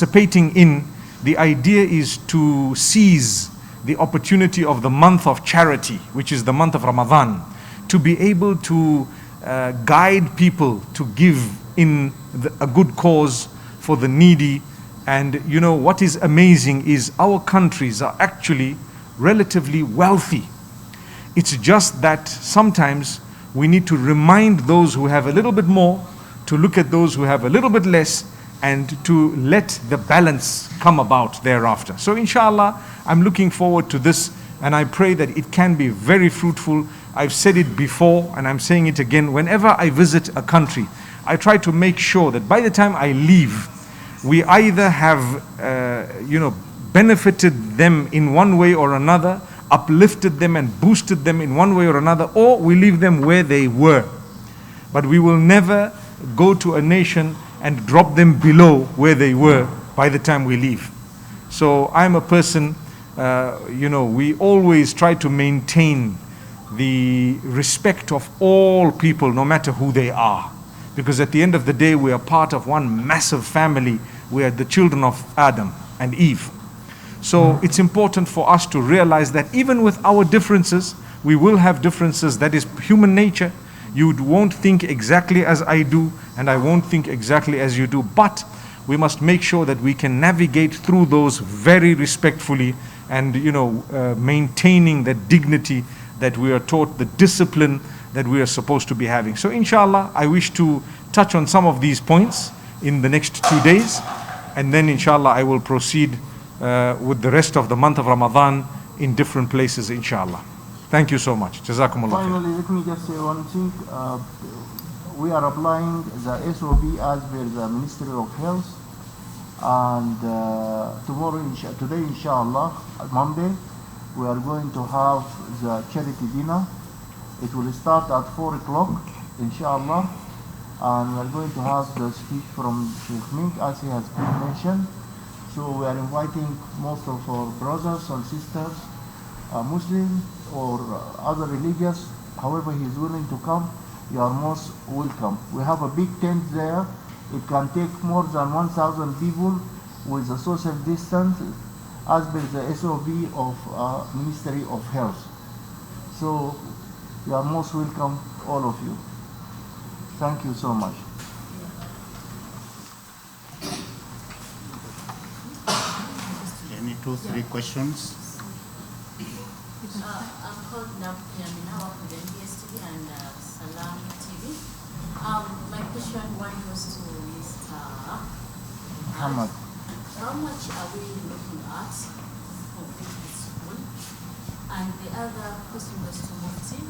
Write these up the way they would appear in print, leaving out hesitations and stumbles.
participating in, the idea is to seize the opportunity of the month of charity, which is the month of Ramadan, to be able to guide people to give in a good cause for the needy. And you know what is amazing is our countries are actually relatively wealthy. It's just that sometimes we need to remind those who have a little bit more to look at those who have a little bit less, and to let the balance come about thereafter. So inshallah, I'm looking forward to this, and I pray that it can be very fruitful. I've said it before and I'm saying it again. Whenever I visit a country, I try to make sure that by the time I leave, we either have benefited them in one way or another, uplifted them and boosted them in one way or another, or we leave them where they were. But we will never go to a nation and drop them below where they were by the time we leave. So I'm a person, we always try to maintain the respect of all people, no matter who they are. Because at the end of the day, we are part of one massive family. We are the children of Adam and Eve. So it's important for us to realize that even with our differences, we will have differences. That is human nature. You won't think exactly as I do, and I won't think exactly as you do. But we must make sure that we can navigate through those very respectfully, and maintaining that dignity that we are taught, the discipline that we are supposed to be having. So inshallah, I wish to touch on some of these points in the next 2 days, and then inshallah I will proceed with the rest of the month of Ramadan in different places, inshallah. Thank you so much. Jazakumullah. Finally, let me just say one thing. We are applying the SOB as per the Ministry of Health, and today, inshallah, Monday, we are going to have the charity dinner. It will start at 4 o'clock, inshallah, and we are going to have the speech from Sheikh Menk, as he has been mentioned. So we are inviting most of our brothers and sisters, Muslim or other religious, however he is willing to come, you are most welcome. We have a big tent there. It can take more than 1,000 people with a social distance as per the SOB of Ministry of Health. So you are most welcome, all of you. Thank you so much. Any 2-3 questions? I'm called Mufti with NBS TV and Salam TV. My question one goes to Mr. Muhammad. How much are we looking at for this school? And the other question goes to Mufti.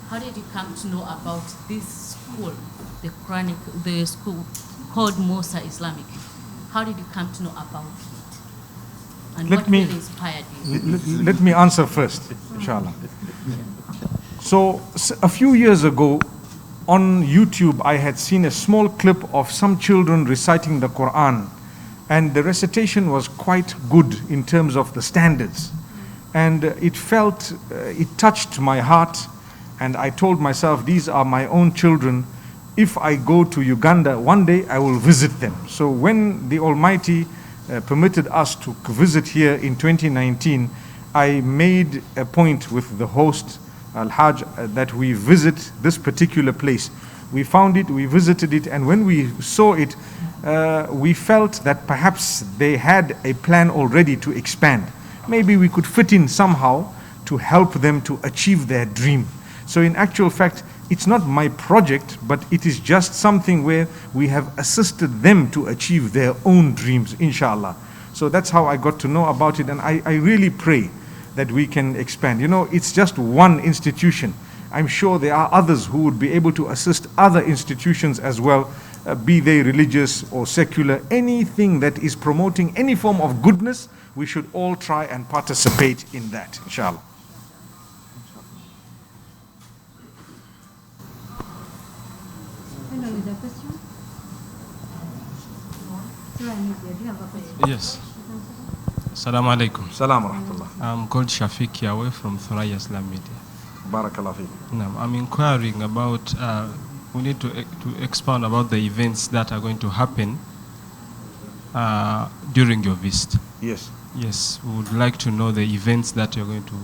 How did you come to know about this school, the school called Musa Islamic? How did you come to know about it? And what really inspired you? Let me answer first, inshallah. So a few years ago, on YouTube, I had seen a small clip of some children reciting the Quran, and the recitation was quite good in terms of the standards. And it touched my heart, and I told myself, these are my own children. If I go to Uganda one day, I will visit them. So when the Almighty permitted us to visit here in 2019, I made a point with the host, Al-Hajj, that we visit this particular place. We found it, we visited it, and when we saw it, we felt that perhaps they had a plan already to expand. Maybe we could fit in somehow to help them to achieve their dream. So in actual fact, it's not my project, but it is just something where we have assisted them to achieve their own dreams, inshallah. So that's how I got to know about it, and I really pray that we can expand. It's just one institution. I'm sure there are others who would be able to assist other institutions as well, be they religious or secular. Anything that is promoting any form of goodness, we should all try and participate in that, inshallah. Yes. Assalamu alaikum. Salam wa rahmatullah. I'm called Shafiq Yahweh from Thurayya Islam Media. Barakallah feek. I'm inquiring about, we need to expound about the events that are going to happen during your visit. Yes. Yes, we would like to know the events that you're going to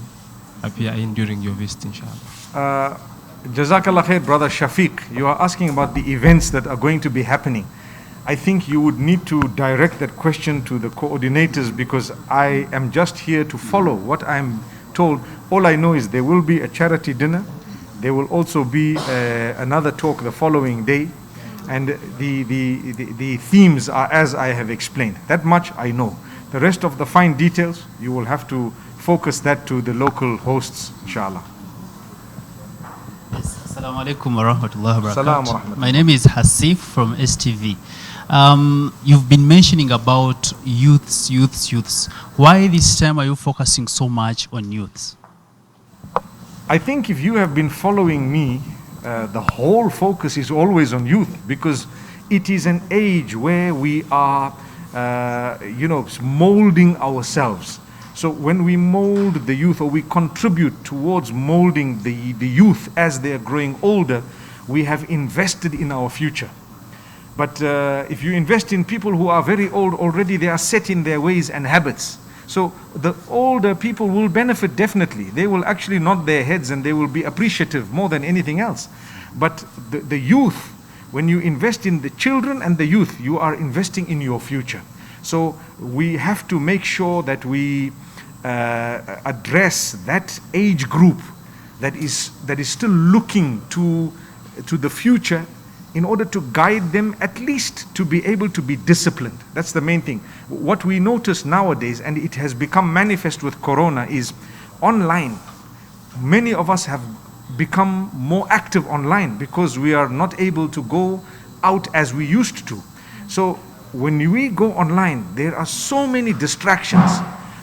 appear in during your visit, inshallah. Jazakallah khair, Brother Shafiq. You are asking about the events that are going to be happening. I think you would need to direct that question to the coordinators, because I am just here to follow what I'm told. All I know is there will be a charity dinner. There will also be another talk the following day. And the themes are as I have explained. That much I know. The rest of the fine details, you will have to focus that to the local hosts, inshallah. Yes, Assalamu alaikum wa rahmatullahi wa Salam wa barakatuh. rahmatullah. My name is Hasif from STV. You've been mentioning about youths. Why this time are you focusing so much on youths? I think if you have been following me, the whole focus is always on youth, because it is an age where we are, molding ourselves. So when we mold the youth, or we contribute towards molding the youth as they are growing older, we have invested in our future. But if you invest in people who are very old already, they are set in their ways and habits. So the older people will benefit definitely. They will actually nod their heads and they will be appreciative more than anything else. But the youth, when you invest in the children and the youth, you are investing in your future. So we have to make sure that we address that age group that is still looking to the future, in order to guide them, at least to be able to be disciplined. That's the main thing. What we notice nowadays, and it has become manifest with Corona, is online. Many of us have become more active online because we are not able to go out as we used to. So when we go online, there are so many distractions.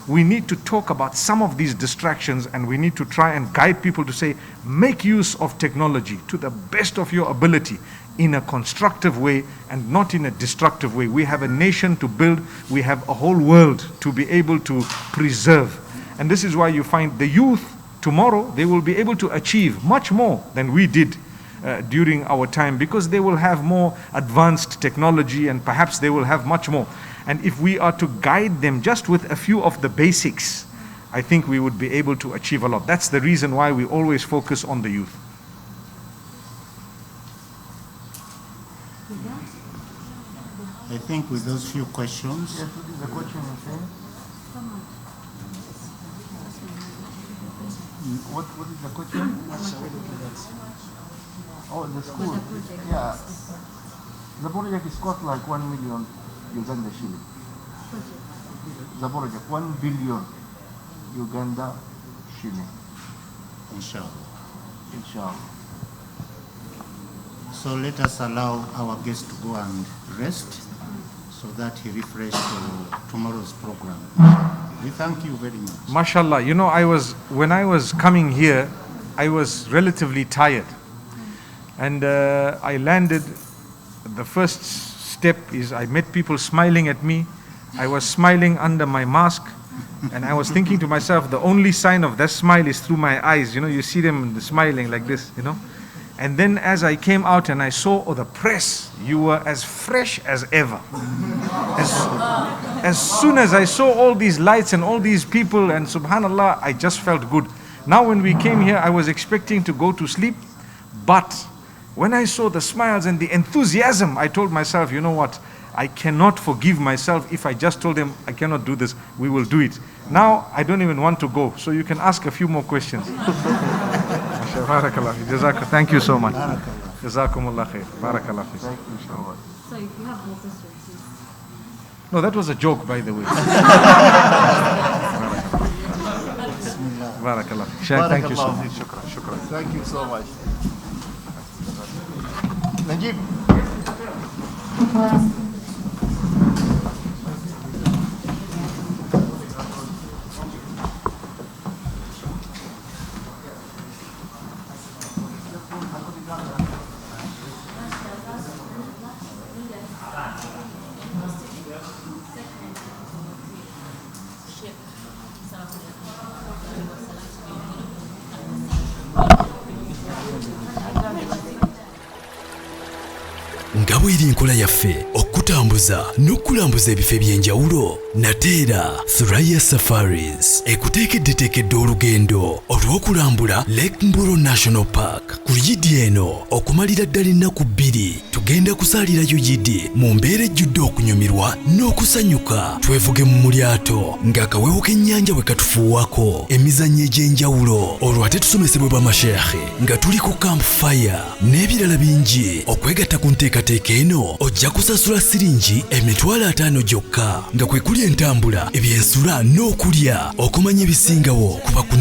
We need to talk about some of these distractions, and we need to try and guide people to say, make use of technology to the best of your ability, in a constructive way and not in a destructive way. We have a nation to build. We have a whole world to be able to preserve. And this is why you find the youth tomorrow, they will be able to achieve much more than we did during our time, because they will have more advanced technology, and perhaps they will have much more. And if we are to guide them just with a few of the basics, I think we would be able to achieve a lot. That's the reason why we always focus on the youth. I think with those few questions, Yes, what is the question you're saying? What is the question? Oh, the school. Yeah. The project is cost like 1 million Uganda shilling. The project, 1 billion Uganda shilling, inshallah. inshallah. So let us allow our guest to go and rest, so that he refresh to tomorrow's program. We thank you very much. Mashallah, when I was coming here, I was relatively tired. And I landed, the first step is I met people smiling at me. I was smiling under my mask, and I was thinking to myself, the only sign of that smile is through my eyes. You see them smiling like this, And then as I came out and I saw the press, you were as fresh as ever. As soon as I saw all these lights and all these people, and subhanallah, I just felt good. Now when we came here, I was expecting to go to sleep, but when I saw the smiles and the enthusiasm, I told myself, you know what, I cannot forgive myself if I just told them I cannot do this. We will do it. Now I don't even want to go, so you can ask a few more questions. Barakallah. Thank you so much. Jazakumullah khair. Barakallah. Thank you so much. So if you have more questions, please. No, that was a joke, by the way. Barakallah. Thank you so much. Shukran. Shukran. Thank you so much. Najib. nga bw'eri enkola yaffe okutambuza n'okulambuza ebifo ebyenjawulo? Nateera Thurayya Safaris ekuteekeddeteekedde olugendo olw'okulambula Lake Mburo National Park. Ku yidi eno okumalira ddala ennaku 2 tugenda kusaalirayo yidi mu mbeera ejjudde okunyumirwa n'okusanyuka. Twevuge mu lyato ng'akawewo k'ennyanja bwe katufuuwako emizannyo egy'enjawulo. Olwo ate tusomesebwe bamasheekhe nga tuli ku campfire n'ebirala bingi. Okwegatta ku nteekateeka eno ojja kusasula siringi $50 gyokka nga kwe kuli entambula, ebyensula n'okulya. Okumanya ebisingawo kuba ku